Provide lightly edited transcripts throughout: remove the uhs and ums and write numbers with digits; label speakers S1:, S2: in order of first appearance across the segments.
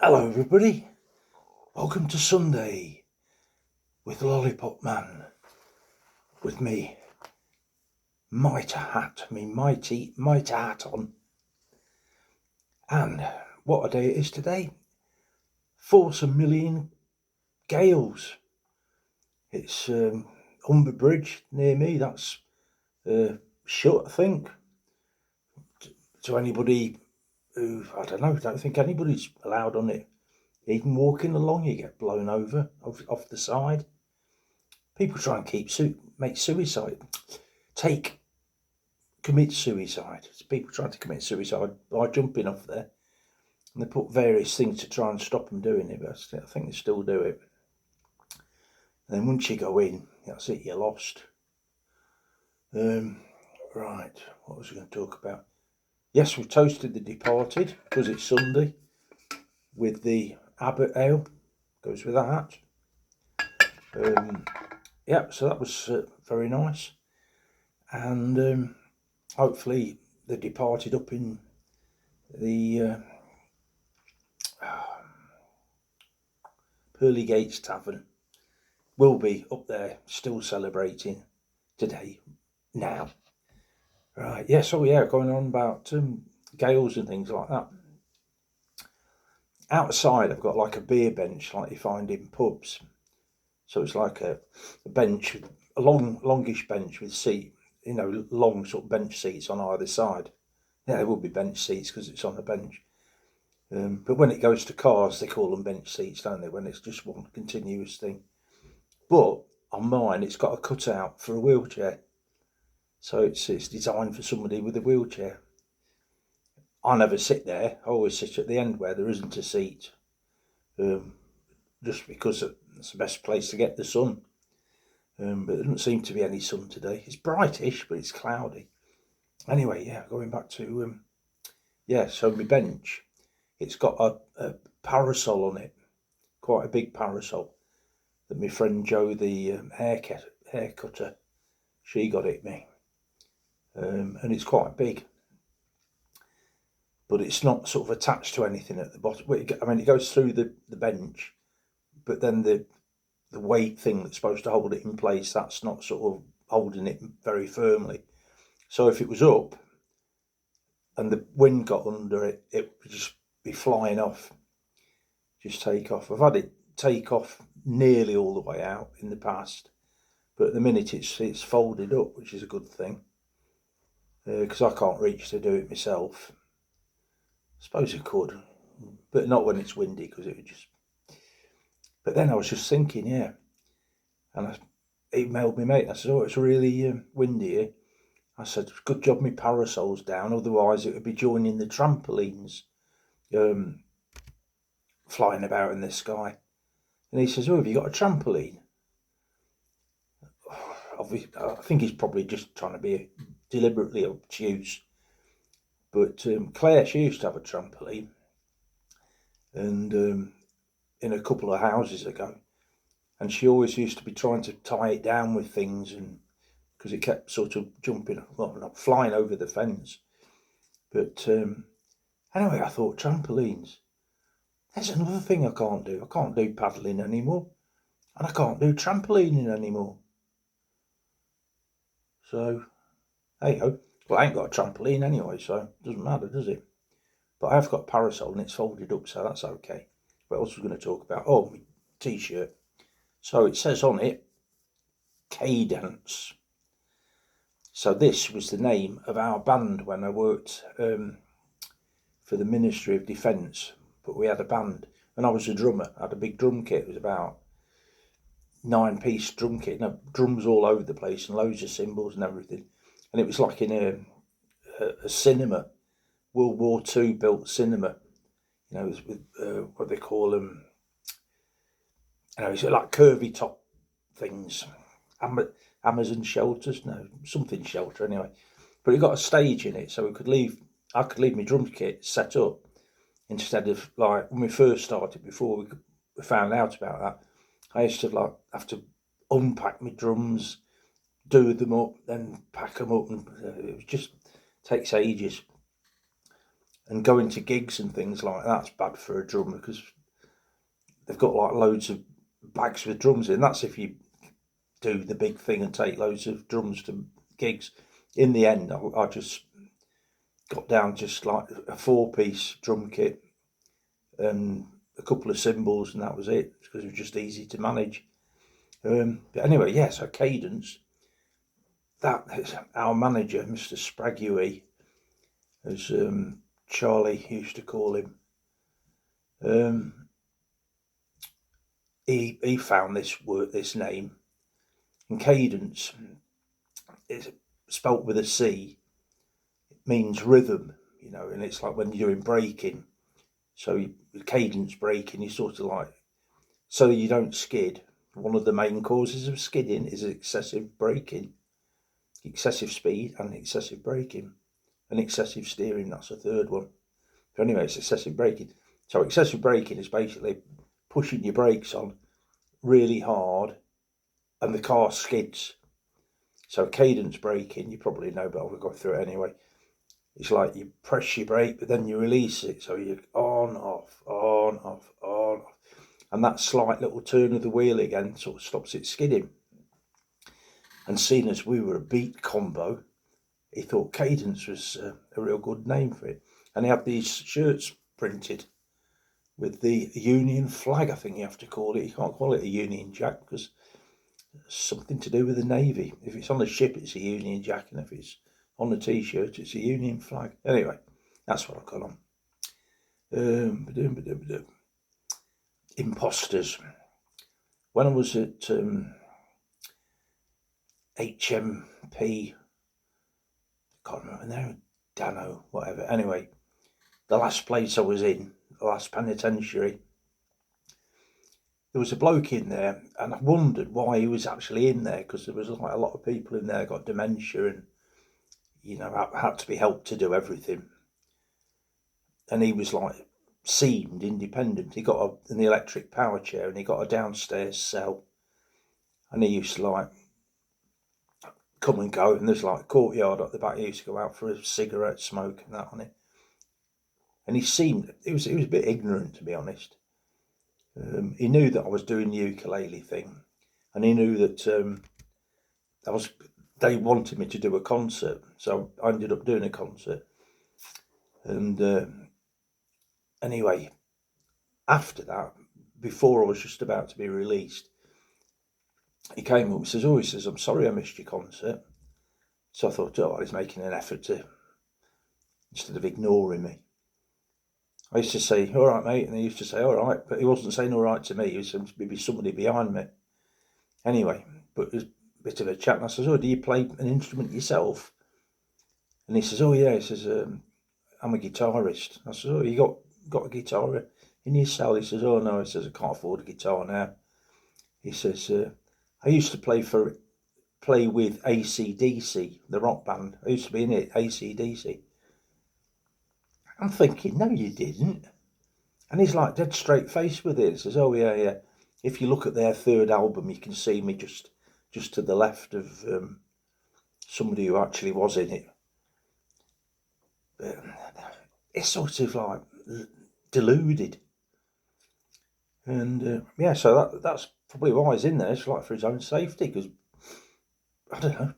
S1: Hello everybody, welcome to Sunday with Lollipopman, with me mitre hat on, and what a day it is today. Force a million gales. It's Humber Bridge near me, that's shut I think. To anybody who, I don't think anybody's allowed on it. Even walking along you get blown over off the side. People try and commit suicide. It's people trying to commit suicide by jumping off there, and they put various things to try and stop them doing it, but I think they still do it. And then once you go in, that's it, you're lost. Right, what was I going to talk about? Yes, we've toasted the departed because it's Sunday with the Abbott Ale, goes with that. Yeah, so that was very nice, and hopefully the departed up in the Pearly Gates Tavern will be up there still celebrating today now. Right, yeah, so yeah, going on about gales and things like that. Outside I've got like a beer bench like you find in pubs. So it's like a bench, a longish bench with seat, long sort of bench seats on either side. Yeah, there will be bench seats because it's on a bench. But when it goes to cars, they call them bench seats, don't they? When it's just one continuous thing. But on mine, it's got a cutout for a wheelchair. So it's designed for somebody with a wheelchair. I never sit there. I always sit at the end where there isn't a seat. Just because it's the best place to get the sun. But there doesn't seem to be any sun today. It's brightish, but it's cloudy. Anyway, yeah, going back to, so my bench, it's got a parasol on it, quite a big parasol, that my friend Jo, the hair cutter, she got it me. And it's quite big. But it's not sort of attached to anything at the bottom. I mean, it goes through the bench, but then the weight thing that's supposed to hold it in place, that's not sort of holding it very firmly. So if it was up and the wind got under it, it would just be flying off, just take off. I've had it take off nearly all the way out in the past, but at the minute it's folded up, which is a good thing, because I can't reach to do it myself. I suppose I could, but not when it's windy, because it would just... But then I was just thinking, yeah, and I emailed my mate. I said, "Oh, it's really windy here." I said, "Good job my parasol's down, otherwise it would be joining the trampolines flying about in the sky." And he says, "Oh, have you got a trampoline?" I think he's probably just trying to be deliberately obtuse. But Claire, she used to have a trampoline, and in a couple of houses ago, and she always used to be trying to tie it down with things, and because it kept sort of jumping, well, not flying over the fence. But anyway, I thought, trampolines. There's another thing I can't do. I can't do paddling anymore, and I can't do trampolining anymore. So, hey ho. Well, I ain't got a trampoline anyway, so it doesn't matter, does it? But I have got a parasol and it's folded up, so that's okay. What else was I going to talk about? Oh, my t-shirt. So it says on it, Cadence. So this was the name of our band when I worked for the Ministry of Defence. But we had a band, and I was a drummer. I had a big drum kit. It was about 9-piece drum kit, drums all over the place and loads of cymbals and everything. And it was like in a cinema, World War II built cinema. It was with what they call them. It's like curvy top things, Amazon shelters, no, something shelter anyway. But it got a stage in it, so I could leave my drum kit set up instead of like when we first started. Before we found out about that, I used to have to unpack my drums, do them up, then pack them up, and it just takes ages. And going to gigs and things like that's bad for a drummer because they've got like loads of bags with drums in. That's if you do the big thing and take loads of drums to gigs. In the end, I just got down just like a 4-piece drum kit and a couple of cymbals, and that was it, because it was just easy to manage. But anyway, yeah, so Cadence, that is our manager, Mr. Sprague, as Charlie used to call him. He found this name, and Cadence is spelt with a C. It means rhythm, you know, and it's like when you're doing breaking. So cadence breaking, you sort of like, so you don't skid. One of the main causes of skidding is excessive braking, excessive speed and excessive braking, and excessive steering. That's the third one. But anyway, it's excessive braking. So excessive braking is basically pushing your brakes on really hard and the car skids. So cadence braking, you probably know, but I'll go through it anyway. It's like you press your brake, but then you release it. So you're on, off, on, off, on, off. And that slight little turn of the wheel again sort of stops it skidding. And seeing as we were a beat combo, he thought cadence was a real good name for it. And he had these shirts printed with the Union flag, I think you have to call it. You can't call it a Union Jack because it's something to do with the Navy. If it's on the ship, it's a Union Jack, and if it's on the t-shirt, it's a Union flag. Anyway, that's what I got on. Imposters. When I was at HMP, I can't remember now, Dano, whatever. Anyway, the last place I was in, the last penitentiary, there was a bloke in there, and I wondered why he was actually in there, because there was like a lot of people in there got dementia and, you know, had to be helped to do everything. And he was like, seemed independent. He got an electric power chair and he got a downstairs cell. And he used to like come and go, and there's like a courtyard at the back. He used to go out for a cigarette smoke and that on it. And he was a bit ignorant, to be honest. He knew that I was doing the ukulele thing, and he knew that they wanted me to do a concert, so I ended up doing a concert. And anyway, after that, before I was just about to be released, he came up and says, I'm sorry I missed your concert. So I thought, oh, he's making an effort to, instead of ignoring me. I used to say, all right, mate, and he used to say, all right, but he wasn't saying all right to me. He was saying maybe somebody behind me. Anyway, but it was a bit of a chat, and I says, oh, do you play an instrument yourself? And he says, oh, yeah. He says, I'm a guitarist. I says, oh, you got a guitar in your cell? He says, oh, no. He says, I can't afford a guitar now. He says, I used to play with AC/DC, the rock band. I used to be in it, AC/DC. I'm thinking, no, you didn't. And he's like dead straight faced with it. He says, oh, yeah. If you look at their third album, you can see me just to the left of somebody who actually was in it. But it's sort of like deluded. And yeah, so that's probably why he's in there. It's like for his own safety, because, I don't know,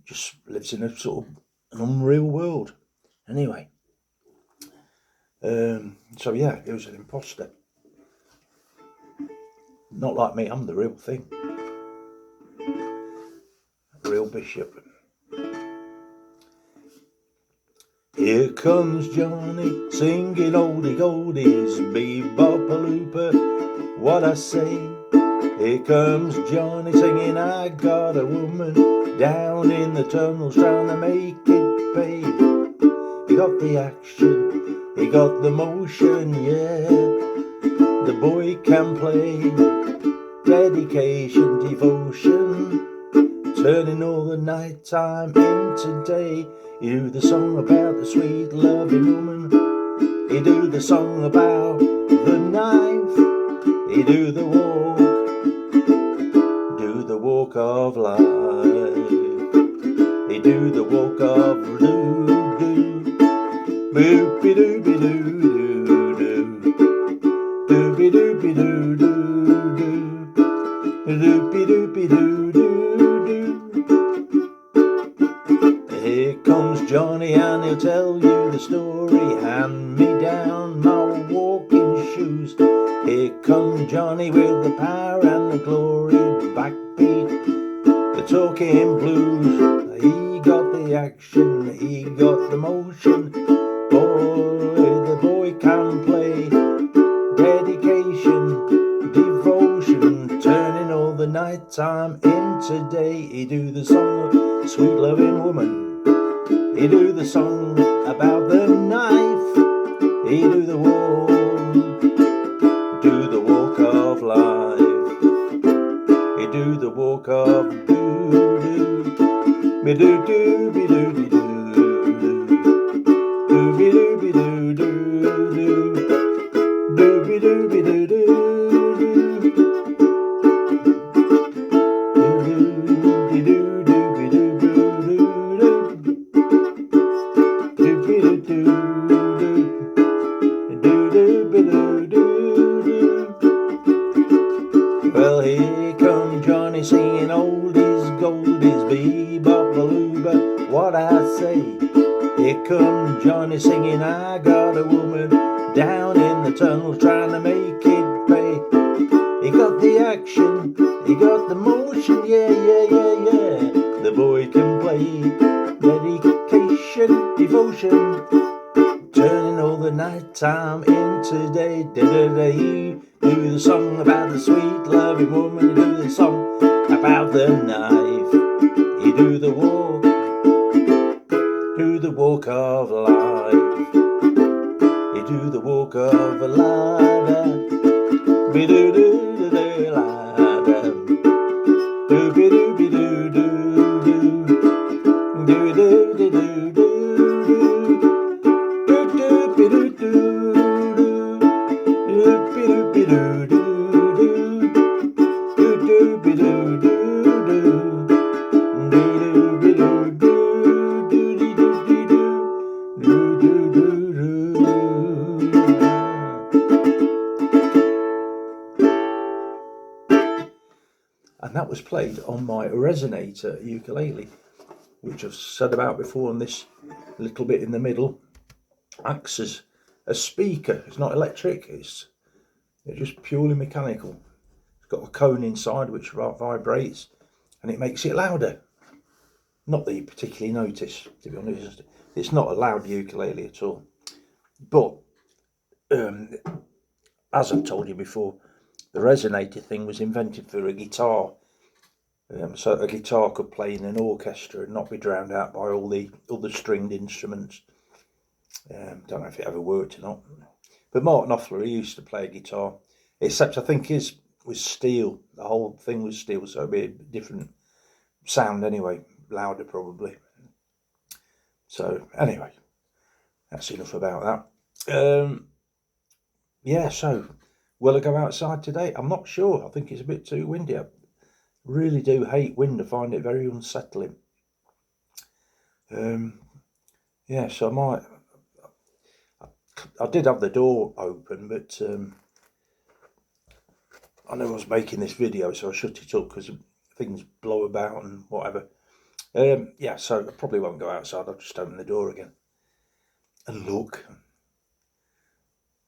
S1: just lives in a sort of an unreal world. Anyway. So yeah, he was an imposter. Not like me, I'm the real thing. Real Bishop. Here comes Johnny singing oldie goldies, Be-Bop-A-Lula, what I say. Here comes Johnny singing, I got a woman down in the tunnels trying to make it pay. He got the action, he got the motion, yeah. The boy can play. Dedication, devotion, turning all the night time into day. You do the song about the sweet loving woman. You do the song about the knife. You do the walk of life. You do the walk of doo-doo. Boopy doopy doo doo doo. Doopy doopy doo doo doo. Doopy doopy doo doo doo. Here comes Johnny and he'll tell you the story. Hand me down my walking shoes. Here comes Johnny with the power and the glory. Backbeat, the talking blues. He got the action, he got the motion. Boy, the boy can play. Dedication, devotion, turning all the night time into day. He do the song of sweet loving woman. He do the song about the knife. He do the walk of life. He do the walk of doo doo. Me do do be do be do do be do be do do do be do be do do Well, here come Johnny singing oldies, goldies, Be-Bop-A-Lula, what I say. Here come Johnny singing, I got a woman down in the tunnel trying to make it pay. He got the action, he got the motion, yeah, yeah, yeah, yeah. The boy can play. Dedication, devotion, turning all the night time into day. He do the song about the sweet loving woman. He do the song about the knife. He do the walk of life. He do the walk of a ladder. Be do do do do ladder. Do be do be do do do. Do do do do do. And that was played on my resonator ukulele, which I've said about before, and this little bit in the middle acts as a speaker. It's not electric, it's just purely mechanical. It's got a cone inside which vibrates and it makes it louder. Not that you particularly notice, to be honest. It's not a loud ukulele at all. But as I've told you before, the resonator thing was invented for a guitar. So a guitar could play in an orchestra and not be drowned out by all the other stringed instruments. Don't know if it ever worked or not. But Mark Knopfler, he used to play a guitar, except I think his was steel. The whole thing was steel, so it'd be a different sound anyway, louder probably. So anyway, that's enough about that. Yeah, so will I go outside today? I'm not sure. I think it's a bit too windy. I really do hate wind. I find it very unsettling. Yeah, so I did have the door open, but I knew I was making this video, so I shut it up because things blow about and whatever. Yeah, so I probably won't go outside. I'll just open the door again and look.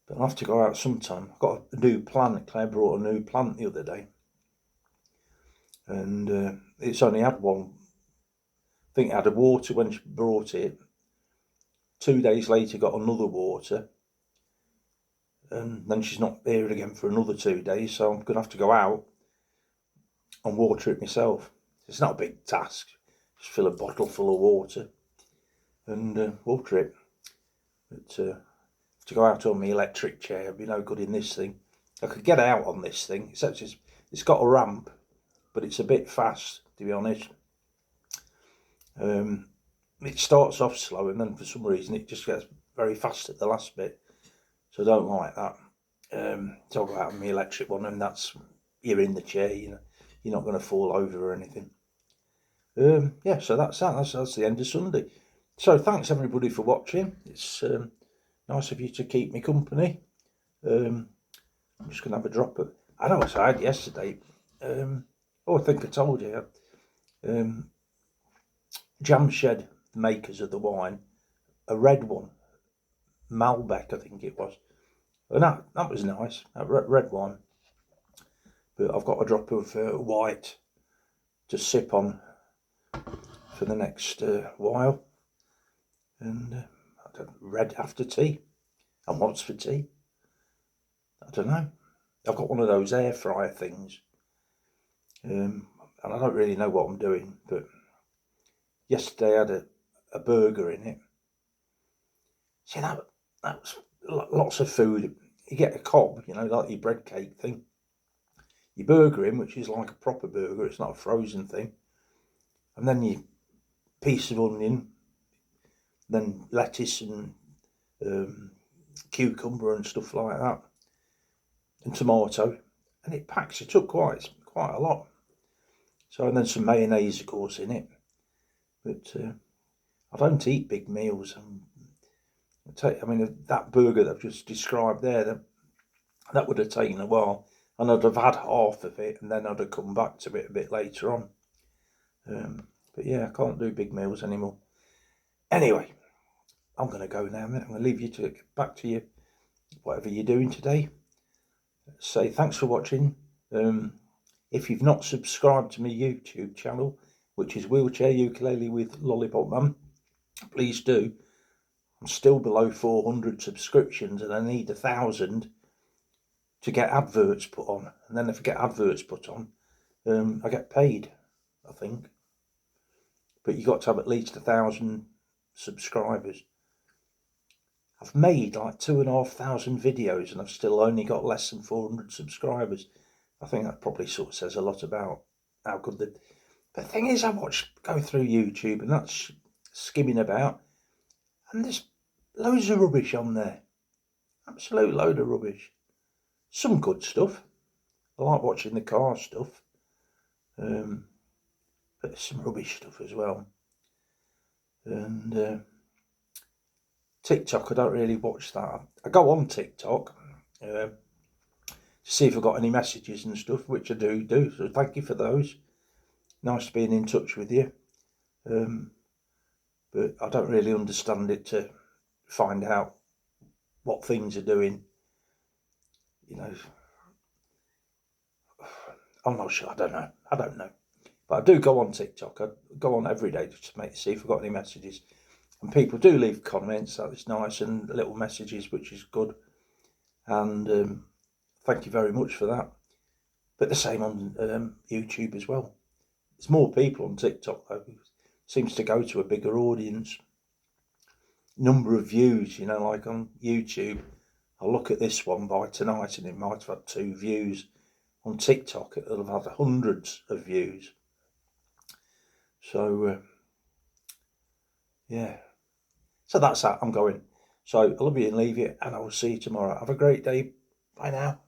S1: But I'll have to go out sometime. I've got a new plant. Claire brought a new plant the other day, and it's only had one. I think it had a water when she brought it. 2 days later, got another water, and then she's not there again for another 2 days. So I'm gonna have to go out and water it myself. It's not a big task. Just fill a bottle full of water and water it. But to go out on my electric chair would be no good in this thing. I could get out on this thing, except it's got a ramp, but it's a bit fast, to be honest. It starts off slow and then for some reason it just gets very fast at the last bit. So I don't like that. So I'll go out on my electric one, and you're in the chair, you know, you're not going to fall over or anything. Yeah, so that's that. That's the end of Sunday. So thanks everybody for watching. It's nice of you to keep me company. I'm just going to have a drop of... I know what I had yesterday. I think I told you. Jam Shed, the makers of the wine, a red one, Malbec, I think it was. And that was nice, that red wine. But I've got a drop of white to sip on for the next while. And red after tea. And what's for tea? I don't know. I've got one of those air fryer things. And I don't really know what I'm doing, but yesterday I had a burger in it. See, that was lots of food. You get a cob, you know, like your bread cake thing. Your burger in, which is like a proper burger, it's not a frozen thing. And then your piece of onion, then lettuce and cucumber and stuff like that, and tomato, and it packs it up quite a lot. So, and then some mayonnaise, of course, in it. But I don't eat big meals. I mean, that burger that I've just described there, that would have taken a while, and I'd have had half of it, and then I'd have come back to it a bit later on. But yeah, I can't do big meals anymore. Anyway, I'm going to go now. I'm going to leave you to get back to you, whatever you're doing today. Say thanks for watching. If you've not subscribed to my YouTube channel, which is Wheelchair Ukulele with Lollipopman, please do. I'm still below 400 subscriptions, and I need 1,000 to get adverts put on. And then if I get adverts put on, I get paid, I think. But you got to have at least 1,000 subscribers. I've made like 2,500 videos, and I've still only got less than 400 subscribers. I think that probably sort of says a lot about how good the... But the thing is, I go through YouTube, and that's skimming about, and there's loads of rubbish on there. Absolute load of rubbish. Some good stuff. I like watching the car stuff. But some rubbish stuff as well. And TikTok, I don't really watch that. I go on TikTok to see if I've got any messages and stuff, which I do. So thank you for those. Nice being in touch with you. But I don't really understand it to find out what things are doing. You know, I'm not sure. I don't know. But I do go on TikTok. I go on every day just to see if I've got any messages. And people do leave comments. That is nice, and little messages, which is good. And thank you very much for that. But the same on YouTube as well. There's more people on TikTok though. It seems to go to a bigger audience. Number of views, you know, like on YouTube. I'll look at this one by tonight, and it might have had 2 views. On TikTok, it'll have had hundreds of views. So, yeah. So that's that. I'm going. So I love you and leave you, and I will see you tomorrow. Have a great day. Bye now.